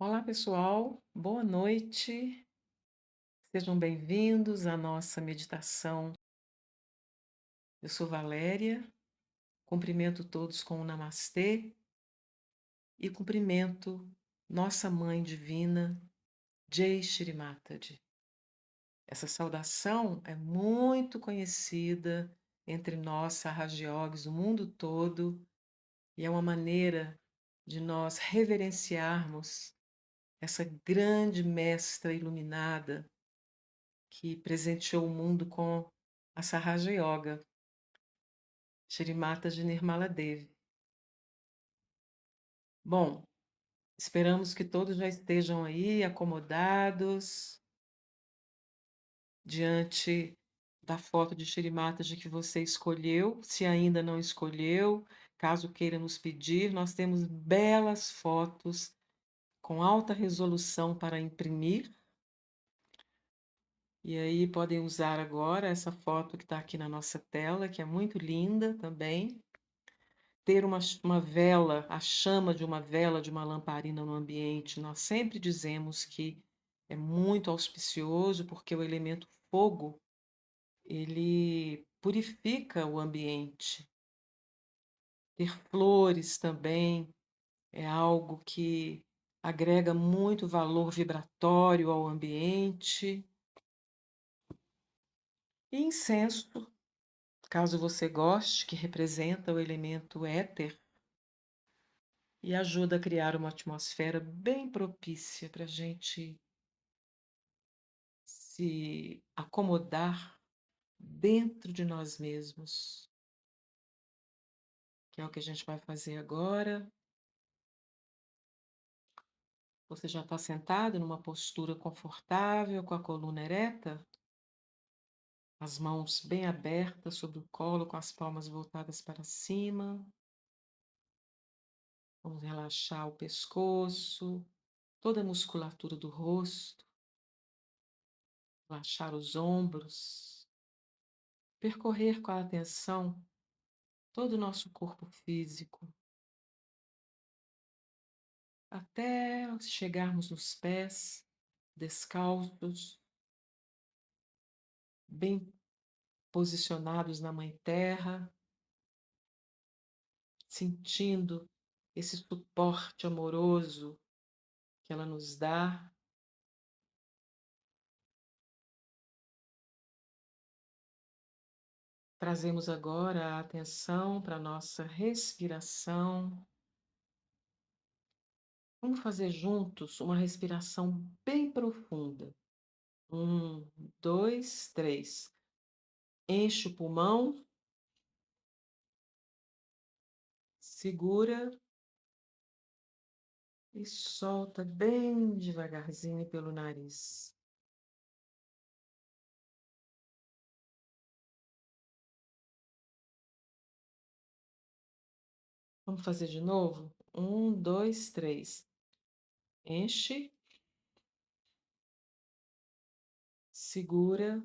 Olá, pessoal, boa noite. Sejam bem-vindos à nossa meditação. Eu sou Valéria, cumprimento todos com o Namastê e cumprimento nossa Mãe Divina, Jai Shri Mataji. Essa saudação é muito conhecida entre nós, Sahaja Yogis, do mundo todo, e é uma maneira de nós reverenciarmos essa grande mestra iluminada que presenteou o mundo com a Sahaja Yoga, Shri Mataji Nirmala Devi. Bom, esperamos que todos já estejam aí acomodados diante da foto de Shri Mataji que você escolheu. Se ainda não escolheu, caso queira nos pedir, nós temos belas fotos com alta resolução para imprimir. E aí podem usar agora essa foto que está aqui na nossa tela, que é muito linda também. Ter uma vela, a chama de uma vela, de uma lamparina no ambiente, nós sempre dizemos que é muito auspicioso, porque o elemento fogo, ele purifica o ambiente. Ter flores também é algo que agrega muito valor vibratório ao ambiente. E incenso, caso você goste, que representa o elemento éter, e ajuda a criar uma atmosfera bem propícia para a gente se acomodar dentro de nós mesmos, que é o que a gente vai fazer agora. Você já está sentado numa postura confortável, com a coluna ereta, as mãos bem abertas sobre o colo, com as palmas voltadas para cima. Vamos relaxar o pescoço, toda a musculatura do rosto, relaxar os ombros, percorrer com a atenção todo o nosso corpo físico, até chegarmos nos pés, descalços, bem posicionados na Mãe Terra, sentindo esse suporte amoroso que ela nos dá. Trazemos agora a atenção para a nossa respiração. Vamos fazer juntos uma respiração bem profunda. 1, 2, 3. Enche o pulmão, segura e solta bem devagarzinho pelo nariz. Vamos fazer de novo? 1, 2, 3. Enche, segura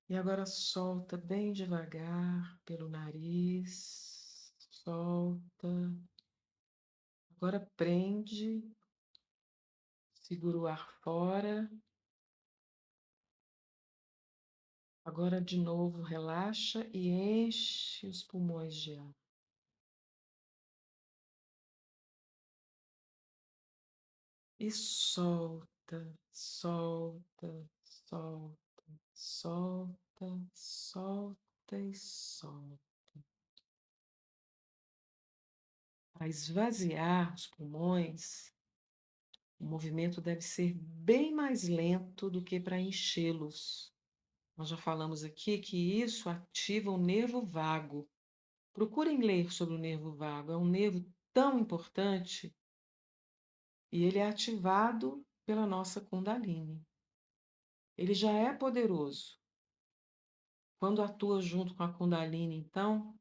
e agora solta bem devagar pelo nariz. Solta. Agora prende, segura o ar fora. Agora de novo relaxa e enche os pulmões de ar. E solta, solta, solta, solta, solta e solta. Para esvaziar os pulmões, o movimento deve ser bem mais lento do que para enchê-los. Nós já falamos aqui que isso ativa o nervo vago. Procurem ler sobre o nervo vago, é um nervo tão importante e ele é ativado pela nossa Kundalini. Ele já é poderoso. Quando atua junto com a Kundalini, então,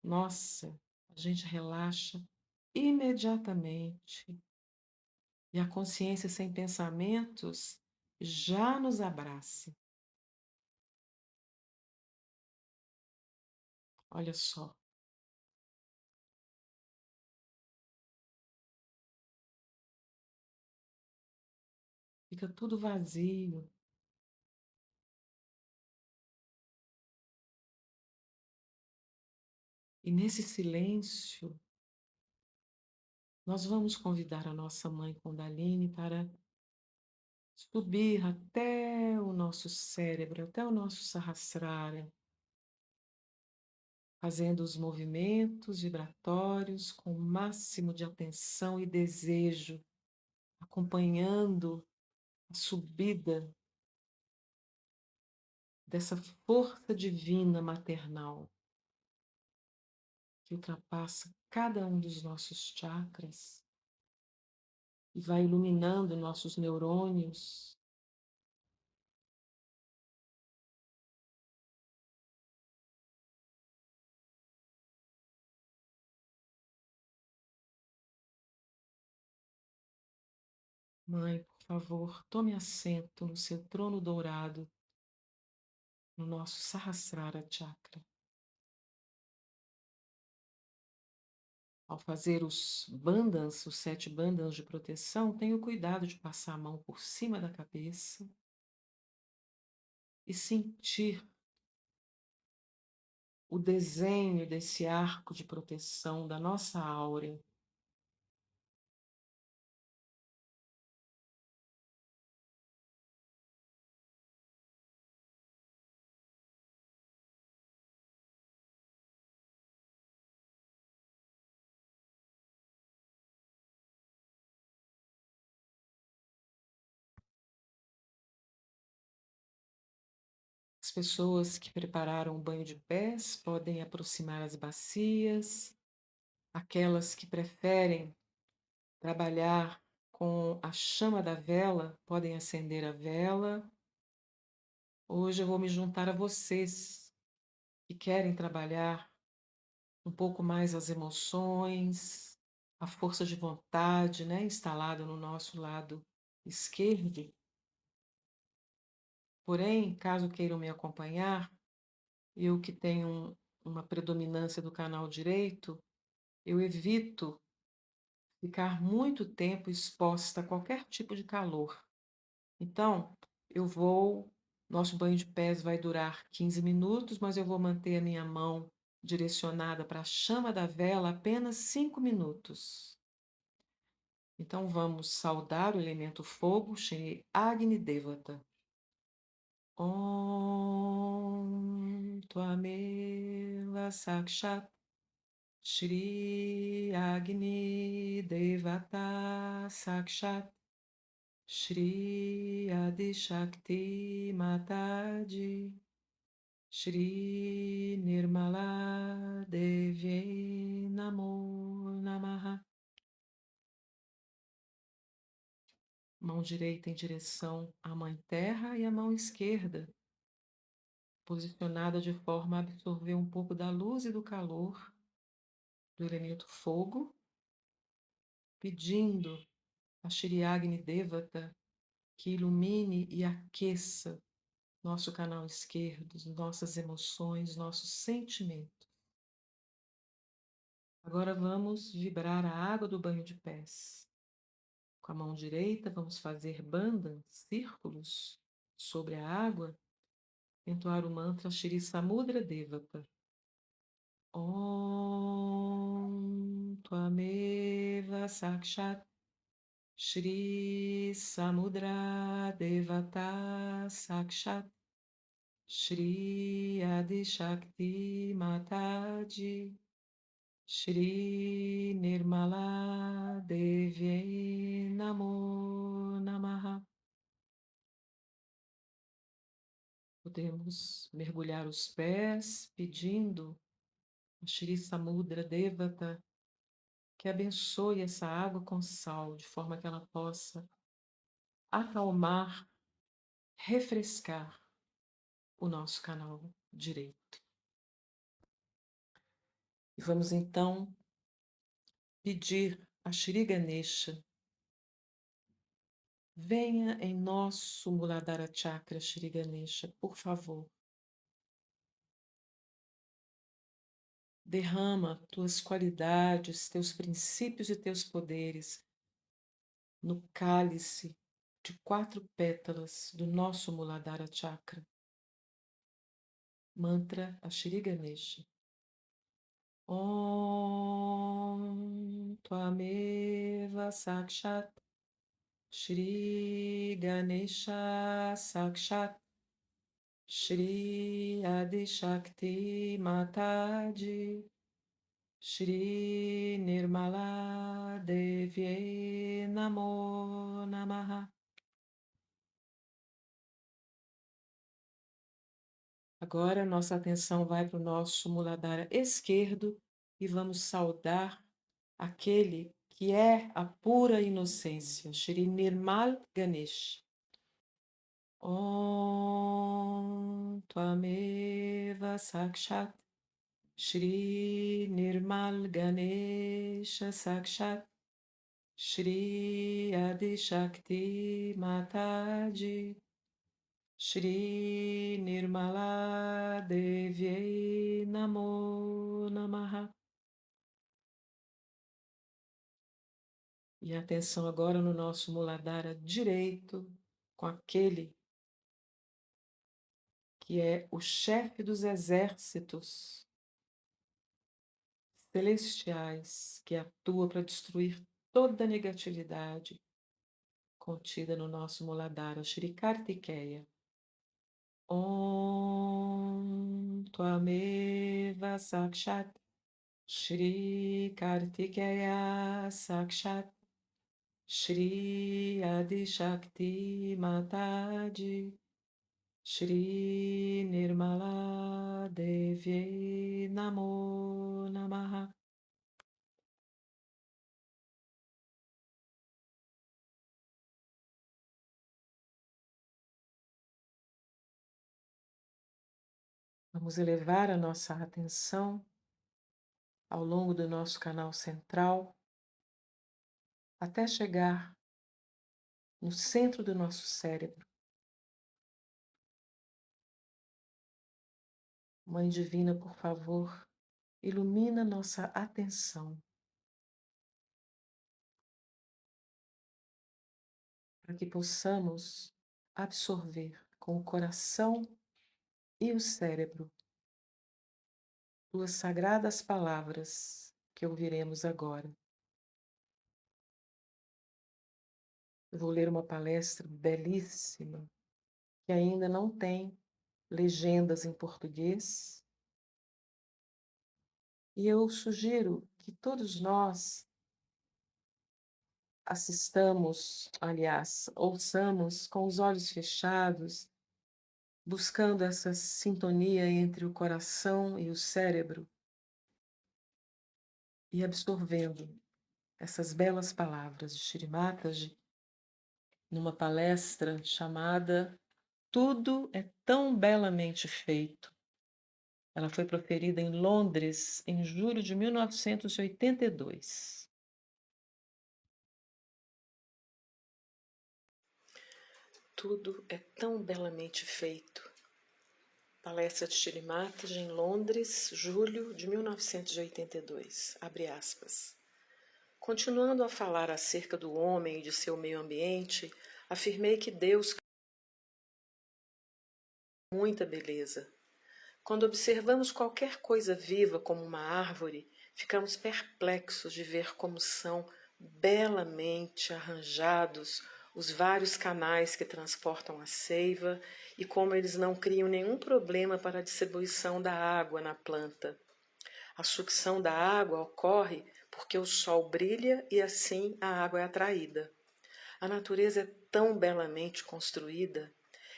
nossa, a gente relaxa imediatamente e a consciência sem pensamentos já nos abraça. Olha só, fica tudo vazio. E nesse silêncio, nós vamos convidar a nossa mãe Kundalini para subir até o nosso cérebro, até o nosso Sahasrara, fazendo os movimentos vibratórios com o máximo de atenção e desejo, acompanhando a subida dessa força divina maternal que ultrapassa cada um dos nossos chakras e vai iluminando nossos neurônios. Mãe, por favor, tome assento no seu trono dourado, no nosso Sahasrara Chakra. Ao fazer os bandhas, os 7 bandhas de proteção, tenha o cuidado de passar a mão por cima da cabeça e sentir o desenho desse arco de proteção da nossa áurea. As pessoas que prepararam o banho de pés podem aproximar as bacias, aquelas que preferem trabalhar com a chama da vela podem acender a vela. Hoje eu vou me juntar a vocês que querem trabalhar um pouco mais as emoções, a força de vontade, né, instalada no nosso lado esquerdo. Porém, caso queiram me acompanhar, eu que tenho uma predominância do canal direito, eu evito ficar muito tempo exposta a qualquer tipo de calor. Então, nosso banho de pés vai durar 15 minutos, mas eu vou manter a minha mão direcionada para a chama da vela apenas 5 minutos. Então, vamos saudar o elemento fogo, Shri Agni Devata. Om Tvameva Sakshat Shri Agni Devata Sakshat Shri Adi Shakti Mataji Shri Nirmala Devi Namo Namaha. Mão direita em direção à Mãe Terra e a mão esquerda posicionada de forma a absorver um pouco da luz e do calor do elemento fogo, pedindo a Shri Agni Devata que ilumine e aqueça nosso canal esquerdo, nossas emoções, nossos sentimentos. Agora vamos vibrar a água do banho de pés. Com a mão direita, vamos fazer bandhas, círculos, sobre a água, entoar o mantra Shri Samudra Devata. Om Tvameva Sakshat Shri Samudra Devata Sakshat Shri Adi Shakti Mataji Shri Nirmala Devi Namo Namaha. Podemos mergulhar os pés pedindo a Shri Samudra Devata que abençoe essa água com sal, de forma que ela possa acalmar, refrescar o nosso canal direito. E vamos então pedir a Shri Ganesha, venha em nosso Muladhara Chakra, Shri Ganesha, por favor. Derrama tuas qualidades, teus princípios e teus poderes no cálice de 4 pétalas do nosso Muladhara Chakra, mantra Ashri Ganesha. Om Tvameva Sakshat Shri Ganesha Sakshat Shri Adi Shakti Mataji Shri Nirmala Devye Namo Namaha. Agora nossa atenção vai para o nosso Muladhara esquerdo e vamos saudar aquele que é a pura inocência, Shri Nirmal Ganesh. Om Tvameva Sakshat Shri Nirmal Ganesha Sakshat Shri Adi Shakti Mataji Shri Nirmala Devye Namo Namaha. E atenção agora no nosso Muladhara direito, com aquele que é o chefe dos exércitos celestiais, que atua para destruir toda a negatividade contida no nosso Muladhara, Shri Kartikeya. Om Tvameva Sakshat Shri Kartikeya Sakshat Shri Adi Shakti Mataji Shri Nirmala Devye Namo Namaha. Vamos elevar a nossa atenção ao longo do nosso canal central até chegar no centro do nosso cérebro. Mãe Divina, por favor, ilumina nossa atenção para que possamos absorver com o coração e o cérebro tuas sagradas palavras que ouviremos agora. Eu vou ler uma palestra belíssima que ainda não tem legendas em português, e eu sugiro que todos nós assistamos, aliás, ouçamos com os olhos fechados, buscando essa sintonia entre o coração e o cérebro e absorvendo essas belas palavras de Shri Mataji numa palestra chamada Tudo é tão belamente feito. Ela foi proferida em Londres em julho de 1982. Tudo é tão belamente feito. Palestra de Shri Mataji em Londres, julho de 1982. Abre aspas. Continuando a falar acerca do homem e de seu meio ambiente, afirmei que Deus criou muita beleza. Quando observamos qualquer coisa viva como uma árvore, ficamos perplexos de ver como são belamente arranjados os vários canais que transportam a seiva e como eles não criam nenhum problema para a distribuição da água na planta. A sucção da água ocorre porque o sol brilha e assim a água é atraída. A natureza é tão belamente construída.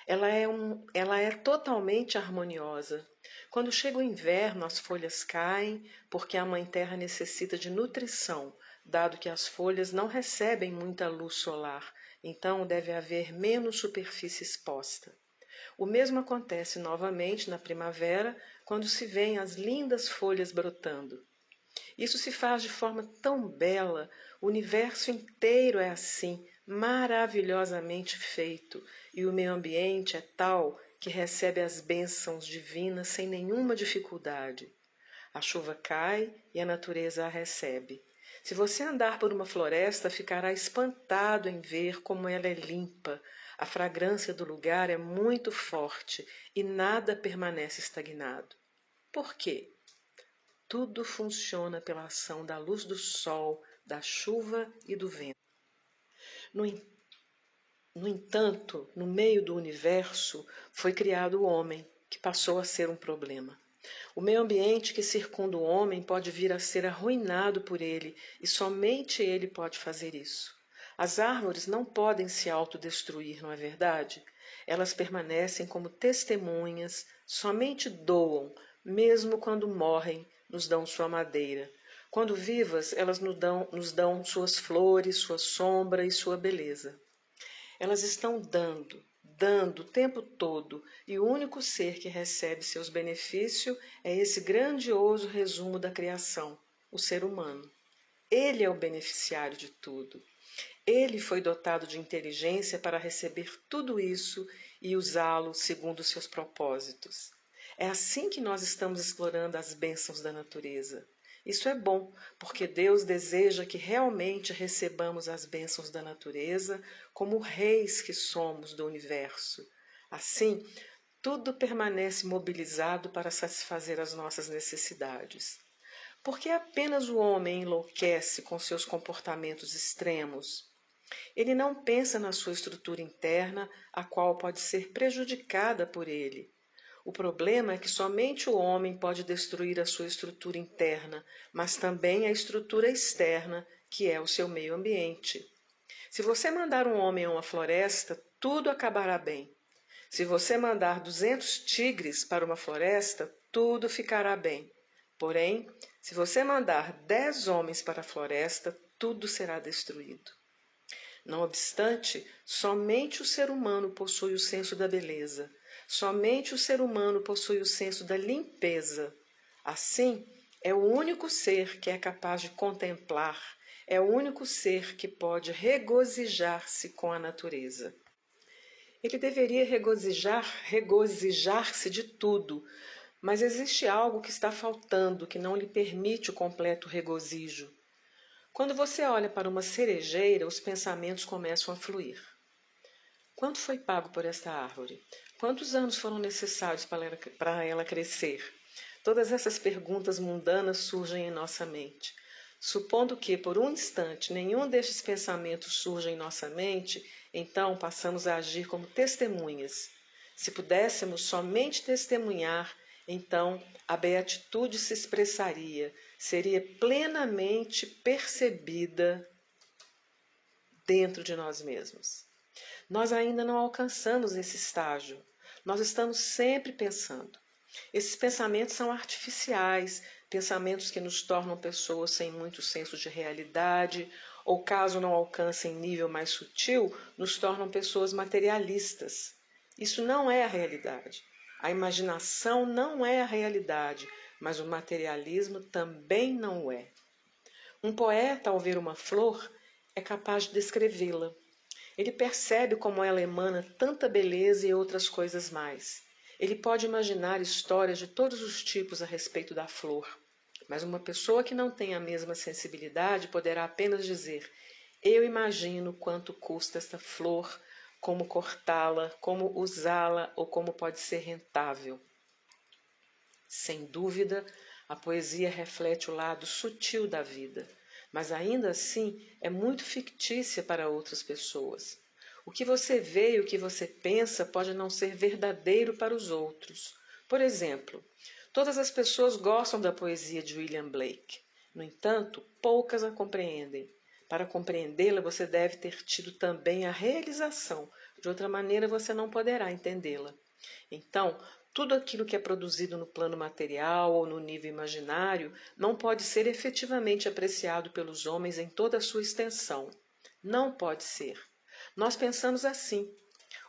Ela é totalmente harmoniosa. Quando chega o inverno, as folhas caem porque a Mãe Terra necessita de nutrição, dado que as folhas não recebem muita luz solar, então deve haver menos superfície exposta. O mesmo acontece novamente na primavera, quando se vêem as lindas folhas brotando. Isso se faz de forma tão bela, o universo inteiro é assim, maravilhosamente feito, e o meio ambiente é tal que recebe as bênçãos divinas sem nenhuma dificuldade. A chuva cai e a natureza a recebe. Se você andar por uma floresta, ficará espantado em ver como ela é limpa. A fragrância do lugar é muito forte e nada permanece estagnado. Por quê? Tudo funciona pela ação da luz do sol, da chuva e do vento. No, no entanto, no meio do universo foi criado o homem, que passou a ser um problema. O meio ambiente que circunda o homem pode vir a ser arruinado por ele, e somente ele pode fazer isso. As árvores não podem se autodestruir, não é verdade? Elas permanecem como testemunhas, somente doam, mesmo quando morrem, nos dão sua madeira. Quando vivas, elas nos dão suas flores, sua sombra e sua beleza. Elas estão dando o tempo todo, e o único ser que recebe seus benefícios é esse grandioso resumo da criação, o ser humano. Ele é o beneficiário de tudo. Ele foi dotado de inteligência para receber tudo isso e usá-lo segundo seus propósitos. É assim que nós estamos explorando as bênçãos da natureza. Isso é bom, porque Deus deseja que realmente recebamos as bênçãos da natureza como reis que somos do universo. Assim, tudo permanece mobilizado para satisfazer as nossas necessidades. Porque apenas o homem enlouquece com seus comportamentos extremos. Ele não pensa na sua estrutura interna, a qual pode ser prejudicada por ele. O problema é que somente o homem pode destruir a sua estrutura interna, mas também a estrutura externa, que é o seu meio ambiente. Se você mandar um homem a uma floresta, tudo acabará bem. Se você mandar 200 tigres para uma floresta, tudo ficará bem. Porém, se você mandar 10 homens para a floresta, tudo será destruído. Não obstante, somente o ser humano possui o senso da beleza. Somente o ser humano possui o senso da limpeza. Assim, é o único ser que é capaz de contemplar, é o único ser que pode regozijar-se com a natureza. Ele deveria regozijar-se de tudo, mas existe algo que está faltando que não lhe permite o completo regozijo. Quando você olha para uma cerejeira, os pensamentos começam a fluir. Quanto foi pago por esta árvore? Quantos anos foram necessários para ela crescer? Todas essas perguntas mundanas surgem em nossa mente. Supondo que, por um instante, nenhum destes pensamentos surja em nossa mente, então passamos a agir como testemunhas. Se pudéssemos somente testemunhar, então a beatitude se expressaria, seria plenamente percebida dentro de nós mesmos. Nós ainda não alcançamos esse estágio. Nós estamos sempre pensando. Esses pensamentos são artificiais, pensamentos que nos tornam pessoas sem muito senso de realidade, ou caso não alcancem nível mais sutil, nos tornam pessoas materialistas. Isso não é a realidade. A imaginação não é a realidade, mas o materialismo também não é. Um poeta, ao ver uma flor, é capaz de descrevê-la. Ele percebe como ela emana tanta beleza e outras coisas mais. Ele pode imaginar histórias de todos os tipos a respeito da flor. Mas uma pessoa que não tem a mesma sensibilidade poderá apenas dizer: eu imagino quanto custa esta flor, como cortá-la, como usá-la ou como pode ser rentável. Sem dúvida, a poesia reflete o lado sutil da vida, mas ainda assim é muito fictícia para outras pessoas. O que você vê e o que você pensa pode não ser verdadeiro para os outros. Por exemplo, todas as pessoas gostam da poesia de William Blake. No entanto, poucas a compreendem. Para compreendê-la, você deve ter tido também a realização. De outra maneira, você não poderá entendê-la. Então, tudo aquilo que é produzido no plano material ou no nível imaginário não pode ser efetivamente apreciado pelos homens em toda a sua extensão. Não pode ser. Nós pensamos assim.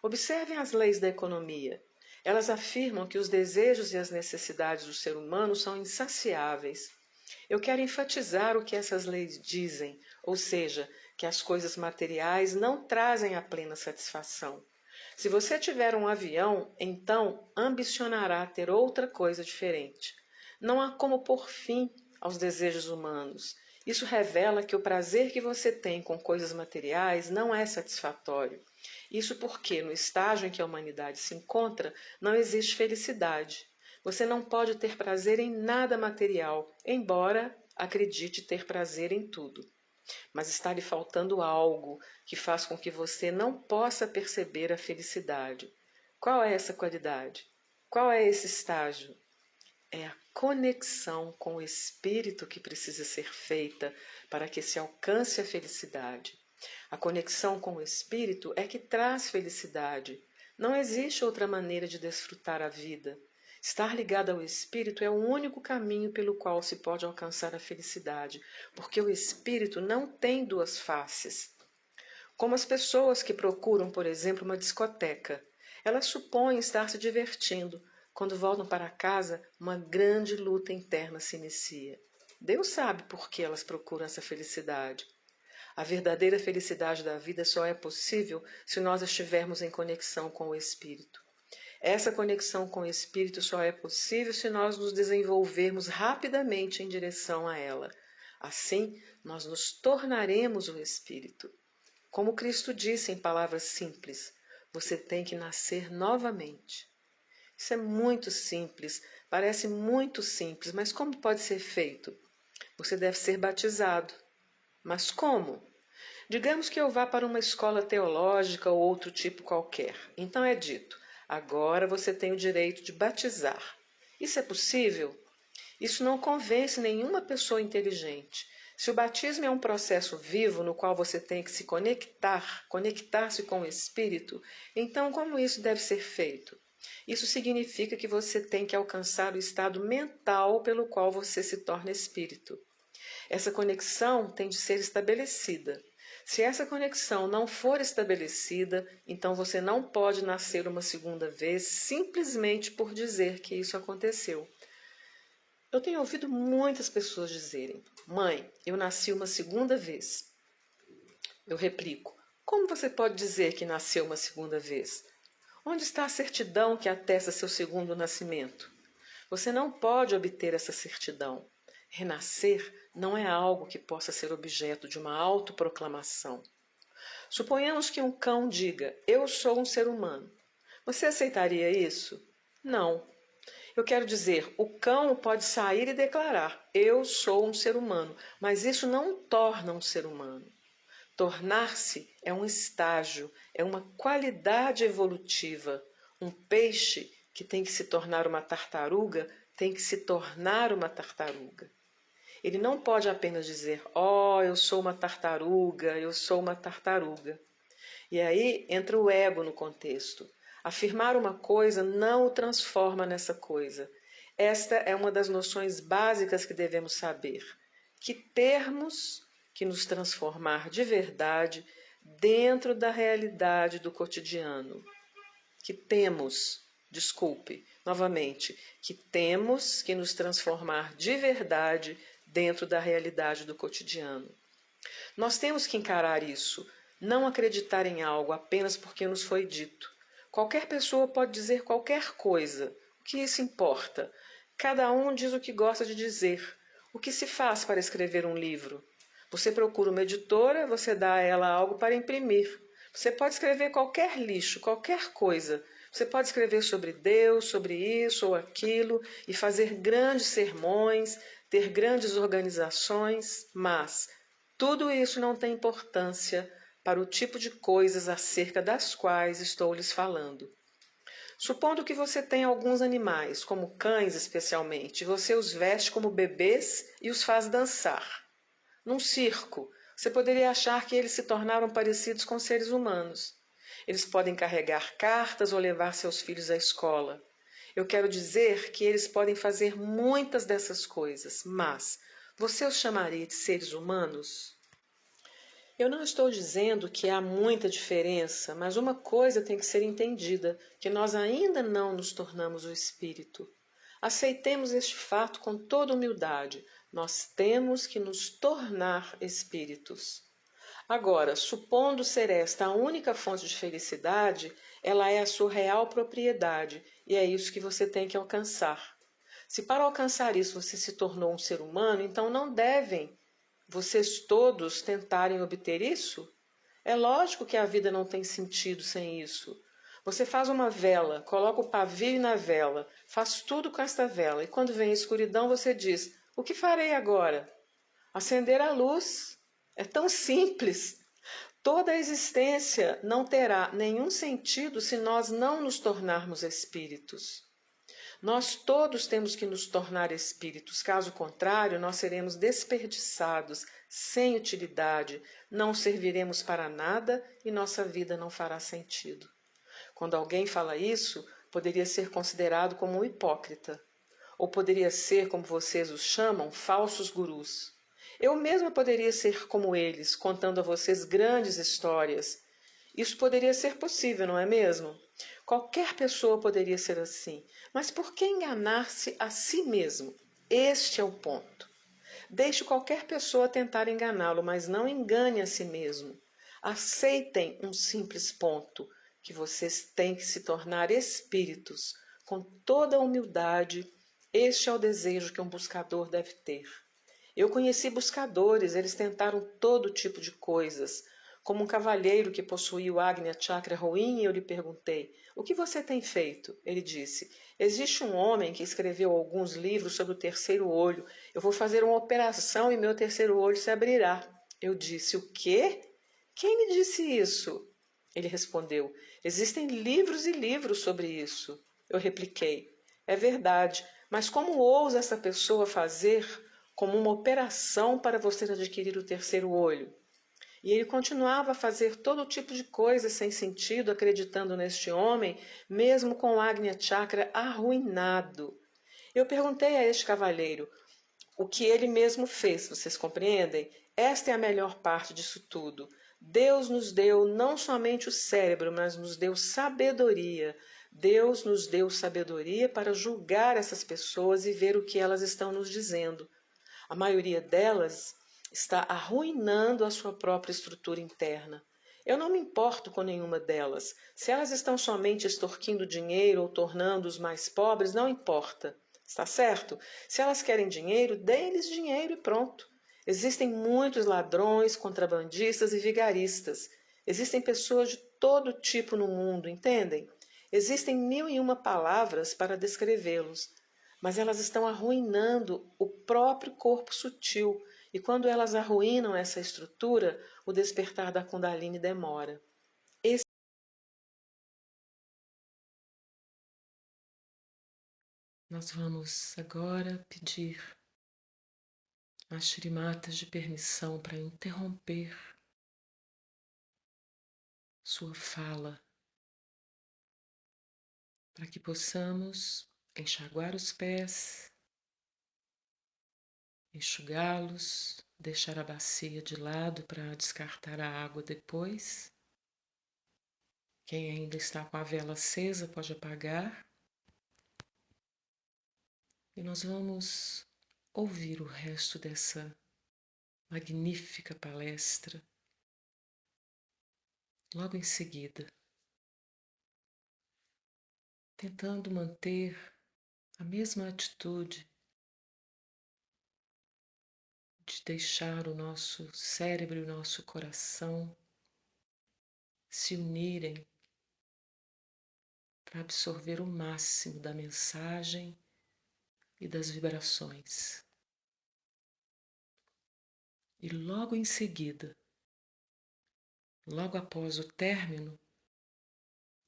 Observem as leis da economia. Elas afirmam que os desejos e as necessidades do ser humano são insaciáveis. Eu quero enfatizar o que essas leis dizem, ou seja, que as coisas materiais não trazem a plena satisfação. Se você tiver um avião, então ambicionará ter outra coisa diferente. Não há como pôr fim aos desejos humanos. Isso revela que o prazer que você tem com coisas materiais não é satisfatório. Isso porque, no estágio em que a humanidade se encontra, não existe felicidade. Você não pode ter prazer em nada material, embora acredite ter prazer em tudo. Mas está lhe faltando algo que faz com que você não possa perceber a felicidade. Qual é essa qualidade? Qual é esse estágio? É a conexão com o espírito que precisa ser feita para que se alcance a felicidade. A conexão com o espírito é que traz felicidade. Não existe outra maneira de desfrutar a vida. Estar ligado ao espírito é o único caminho pelo qual se pode alcançar a felicidade, porque o espírito não tem duas faces. Como as pessoas que procuram, por exemplo, uma discoteca. Elas supõem estar se divertindo. Quando voltam para casa, uma grande luta interna se inicia. Deus sabe por que elas procuram essa felicidade. A verdadeira felicidade da vida só é possível se nós estivermos em conexão com o Espírito. Essa conexão com o Espírito só é possível se nós nos desenvolvermos rapidamente em direção a ela. Assim, nós nos tornaremos o Espírito. Como Cristo disse em palavras simples, você tem que nascer novamente. Isso é muito simples, parece muito simples, mas como pode ser feito? Você deve ser batizado. Mas como? Digamos que eu vá para uma escola teológica ou outro tipo qualquer. Então é dito, agora você tem o direito de batizar. Isso é possível? Isso não convence nenhuma pessoa inteligente. Se o batismo é um processo vivo no qual você tem que se conectar-se com o Espírito, então como isso deve ser feito? Isso significa que você tem que alcançar o estado mental pelo qual você se torna espírito. Essa conexão tem de ser estabelecida. Se essa conexão não for estabelecida, então você não pode nascer uma segunda vez simplesmente por dizer que isso aconteceu. Eu tenho ouvido muitas pessoas dizerem: Mãe, eu nasci uma segunda vez. Eu replico: como você pode dizer que nasceu uma segunda vez? Onde está a certidão que atesta seu segundo nascimento? Você não pode obter essa certidão. Renascer não é algo que possa ser objeto de uma autoproclamação. Suponhamos que um cão diga: eu sou um ser humano. Você aceitaria isso? Não. Eu quero dizer, o cão pode sair e declarar: eu sou um ser humano, mas isso não o torna um ser humano. Tornar-se é um estágio, é uma qualidade evolutiva. Um peixe que tem que se tornar uma tartaruga tem que se tornar uma tartaruga. Ele não pode apenas dizer: oh, eu sou uma tartaruga, eu sou uma tartaruga. E aí entra o ego no contexto. Afirmar uma coisa não o transforma nessa coisa. Esta é uma das noções básicas que devemos saber. Que termos que nos transformar de verdade dentro da realidade do cotidiano. Que temos, desculpe, novamente, que temos que nos transformar de verdade dentro da realidade do cotidiano. Nós temos que encarar isso, não acreditar em algo apenas porque nos foi dito. Qualquer pessoa pode dizer qualquer coisa. O que isso importa? Cada um diz o que gosta de dizer. O que se faz para escrever um livro? Você procura uma editora, você dá a ela algo para imprimir. Você pode escrever qualquer lixo, qualquer coisa. Você pode escrever sobre Deus, sobre isso ou aquilo, e fazer grandes sermões, ter grandes organizações, mas tudo isso não tem importância para o tipo de coisas acerca das quais estou lhes falando. Supondo que você tenha alguns animais, como cães especialmente, e você os veste como bebês e os faz dançar. Num circo, você poderia achar que eles se tornaram parecidos com seres humanos. Eles podem carregar cartas ou levar seus filhos à escola. Eu quero dizer que eles podem fazer muitas dessas coisas, mas você os chamaria de seres humanos? Eu não estou dizendo que há muita diferença, mas uma coisa tem que ser entendida, que nós ainda não nos tornamos o espírito. Aceitemos este fato com toda humildade. Nós temos que nos tornar espíritos. Agora, supondo ser esta a única fonte de felicidade, ela é a sua real propriedade, e é isso que você tem que alcançar. Se para alcançar isso você se tornou um ser humano, então não devem vocês todos tentarem obter isso? É lógico que a vida não tem sentido sem isso. Você faz uma vela, coloca o pavio na vela, faz tudo com esta vela, e quando vem a escuridão você diz: o que farei agora? Acender a luz. É tão simples. Toda a existência não terá nenhum sentido se nós não nos tornarmos espíritos. Nós todos temos que nos tornar espíritos, caso contrário, nós seremos desperdiçados, sem utilidade, não serviremos para nada e nossa vida não fará sentido. Quando alguém fala isso, poderia ser considerado como um hipócrita, ou poderia ser, como vocês os chamam, falsos gurus. Eu mesma poderia ser como eles, contando a vocês grandes histórias. Isso poderia ser possível, não é mesmo? Qualquer pessoa poderia ser assim, mas por que enganar-se a si mesmo? Este é o ponto. Deixe qualquer pessoa tentar enganá-lo, mas não engane a si mesmo. Aceitem um simples ponto, que vocês têm que se tornar espíritos, com toda a humildade. Este é o desejo que um buscador deve ter. Eu conheci buscadores, eles tentaram todo tipo de coisas. Como um cavalheiro que possuía o Agnya Chakra ruim, eu lhe perguntei: o que você tem feito? Ele disse: existe um homem que escreveu alguns livros sobre o terceiro olho. Eu vou fazer uma operação e meu terceiro olho se abrirá. Eu disse: o quê? Quem me disse isso? Ele respondeu: existem livros e livros sobre isso. Eu repliquei: é verdade, mas como ousa essa pessoa fazer como uma operação para você adquirir o terceiro olho? E ele continuava a fazer todo tipo de coisas sem sentido, acreditando neste homem, mesmo com o Agnya Chakra arruinado. Eu perguntei a este cavalheiro o que ele mesmo fez, vocês compreendem? Esta é a melhor parte disso tudo. Deus nos deu não somente o cérebro, mas nos deu sabedoria. Deus nos deu sabedoria para julgar essas pessoas e ver o que elas estão nos dizendo. A maioria delas está arruinando a sua própria estrutura interna. Eu não me importo com nenhuma delas. Se elas estão somente extorquindo dinheiro ou tornando-os mais pobres, não importa. Está certo? Se elas querem dinheiro, deem-lhes dinheiro e pronto. Existem muitos ladrões, contrabandistas e vigaristas. Existem pessoas de todo tipo no mundo, entendem? Existem mil e uma palavras para descrevê-los, mas elas estão arruinando o próprio corpo sutil, e quando elas arruinam essa estrutura, o despertar da Kundalini demora. Esse... Nós vamos agora pedir às Shrimatas de permissão para interromper sua fala, para que possamos enxaguar os pés, enxugá-los, deixar a bacia de lado para descartar a água depois. Quem ainda está com a vela acesa pode apagar. E nós vamos ouvir o resto dessa magnífica palestra logo em seguida, tentando manter a mesma atitude de deixar o nosso cérebro e o nosso coração se unirem para absorver o máximo da mensagem e das vibrações. E logo em seguida, logo após o término,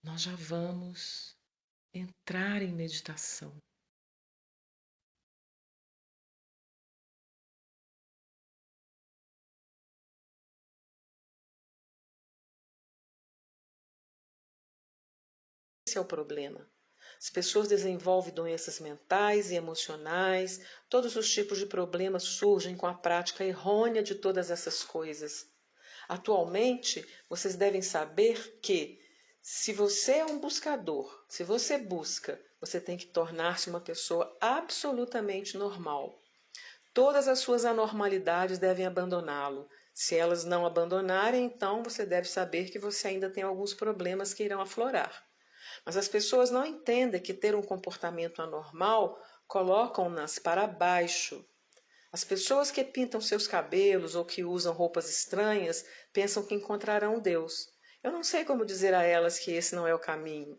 nós já vamos entrar em meditação. Esse é o problema. As pessoas desenvolvem doenças mentais e emocionais, todos os tipos de problemas surgem com a prática errônea de todas essas coisas. Atualmente, vocês devem saber que, se você é um buscador, se você busca, você tem que tornar-se uma pessoa absolutamente normal. Todas as suas anormalidades devem abandoná-lo. Se elas não abandonarem, então você deve saber que você ainda tem alguns problemas que irão aflorar. Mas as pessoas não entendem que ter um comportamento anormal colocam-nas para baixo. As pessoas que pintam seus cabelos ou que usam roupas estranhas pensam que encontrarão Deus. Eu não sei como dizer a elas que esse não é o caminho.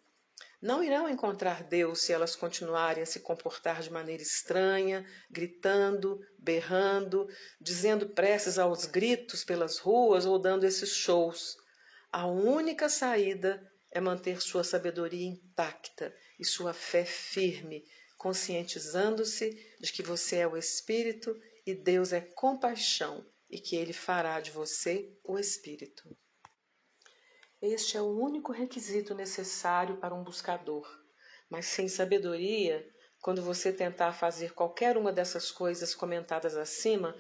Não irão encontrar Deus se elas continuarem a se comportar de maneira estranha, gritando, berrando, dizendo preces aos gritos pelas ruas ou dando esses shows. A única saída é manter sua sabedoria intacta e sua fé firme, conscientizando-se de que você é o Espírito e Deus é compaixão e que Ele fará de você o Espírito. Este é o único requisito necessário para um buscador. Mas sem sabedoria, quando você tentar fazer qualquer uma dessas coisas comentadas acima,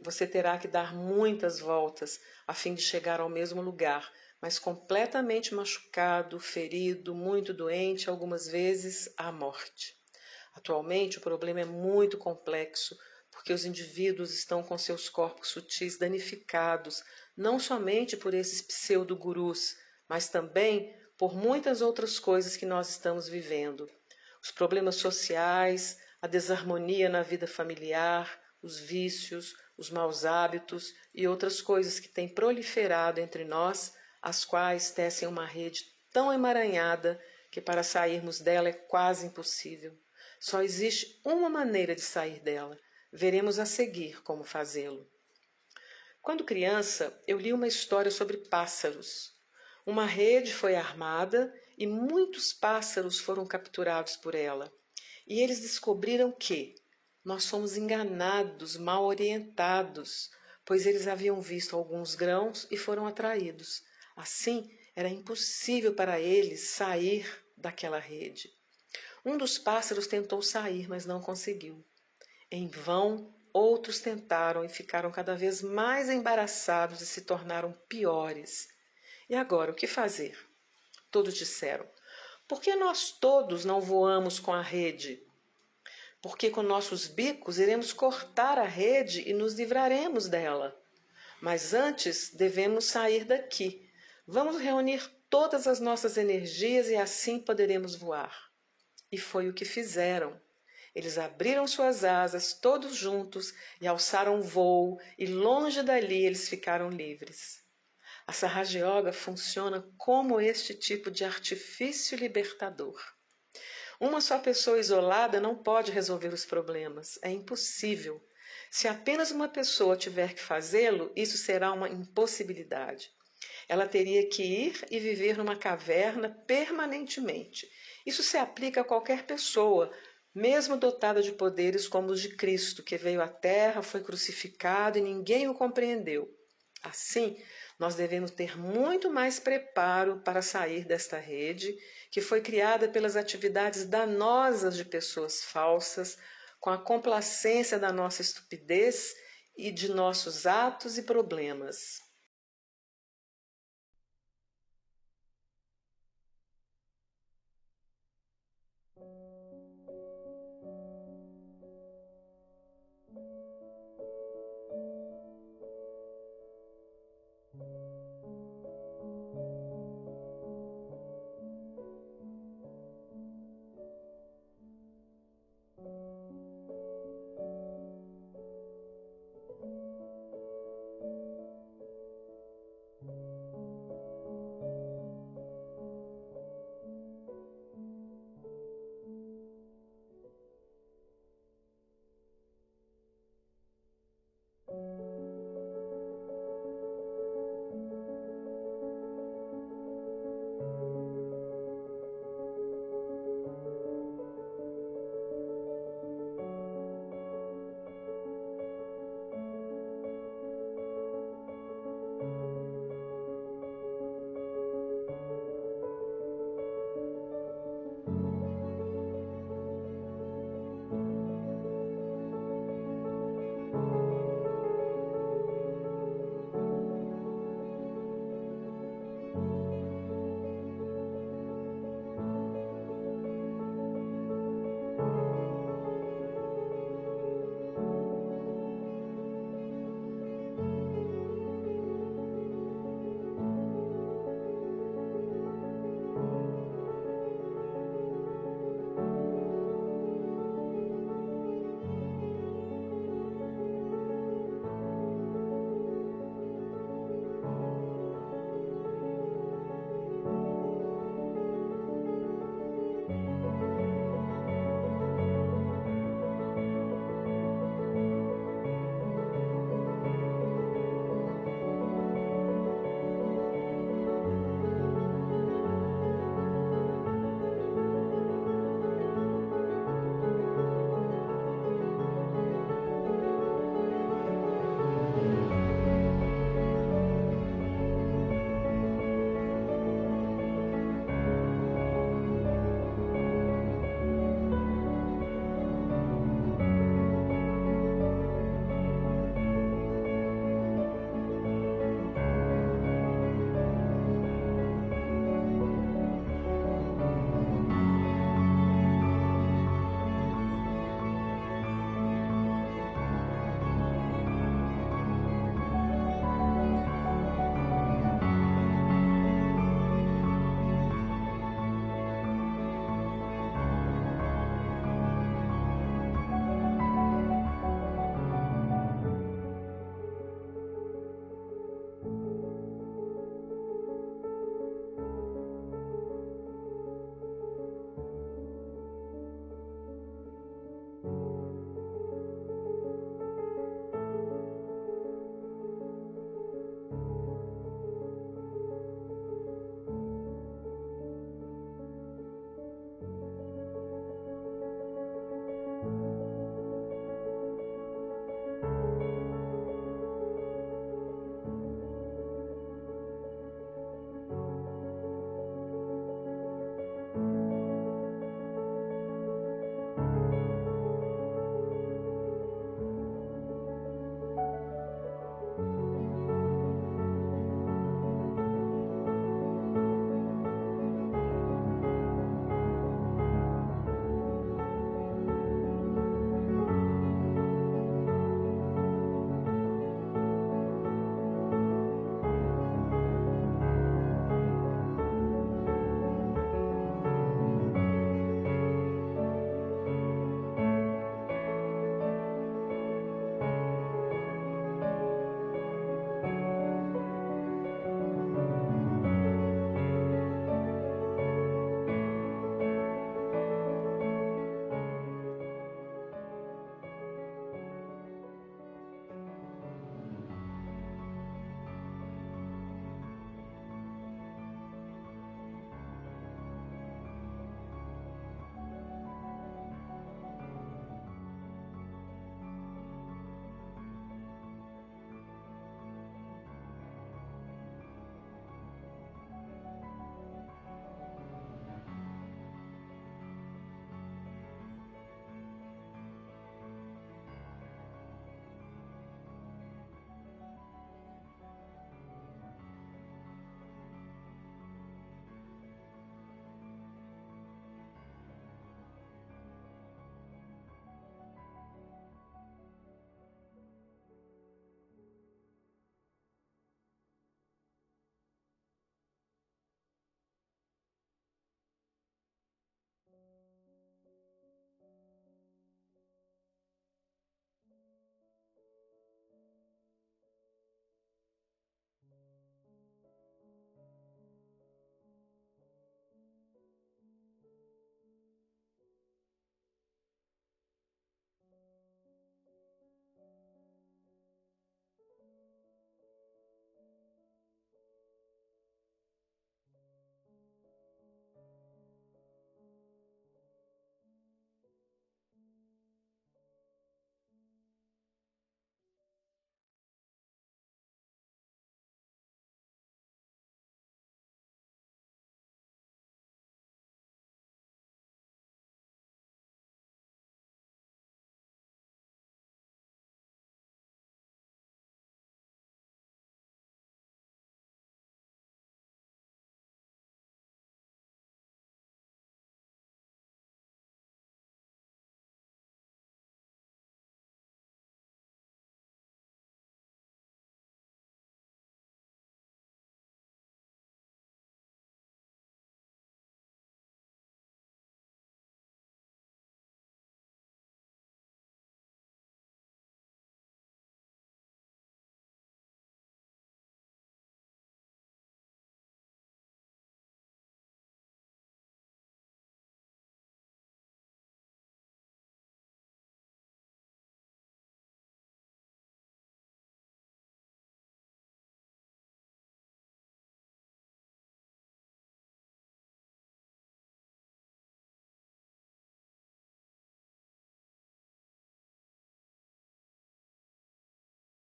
você terá que dar muitas voltas a fim de chegar ao mesmo lugar, mas completamente machucado, ferido, muito doente, algumas vezes à morte. Atualmente, o problema é muito complexo, porque os indivíduos estão com seus corpos sutis danificados, não somente por esses pseudo-gurus, mas também por muitas outras coisas que nós estamos vivendo. Os problemas sociais, a desarmonia na vida familiar, os vícios, os maus hábitos e outras coisas que têm proliferado entre nós, as quais tecem uma rede tão emaranhada que para sairmos dela é quase impossível. Só existe uma maneira de sair dela. Veremos a seguir como fazê-lo. Quando criança, eu li uma história sobre pássaros. Uma rede foi armada e muitos pássaros foram capturados por ela. E eles descobriram que nós fomos enganados, mal orientados, pois eles haviam visto alguns grãos e foram atraídos. Assim, era impossível para eles sair daquela rede. Um dos pássaros tentou sair, mas não conseguiu. Em vão, outros tentaram e ficaram cada vez mais embaraçados e se tornaram piores. E agora, o que fazer? Todos disseram: por que nós todos não voamos com a rede? Porque com nossos bicos iremos cortar a rede e nos livraremos dela. Mas antes devemos sair daqui. Vamos reunir todas as nossas energias e assim poderemos voar. E foi o que fizeram. Eles abriram suas asas todos juntos e alçaram voo, e longe dali eles ficaram livres. A Sahaja Yoga funciona como este tipo de artifício libertador. Uma só pessoa isolada não pode resolver os problemas, é impossível. Se apenas uma pessoa tiver que fazê-lo, isso será uma impossibilidade. Ela teria que ir e viver numa caverna permanentemente. Isso se aplica a qualquer pessoa, mesmo dotada de poderes como os de Cristo, que veio à Terra, foi crucificado e ninguém o compreendeu. Assim, nós devemos ter muito mais preparo para sair desta rede, que foi criada pelas atividades danosas de pessoas falsas, com a complacência da nossa estupidez e de nossos atos e problemas.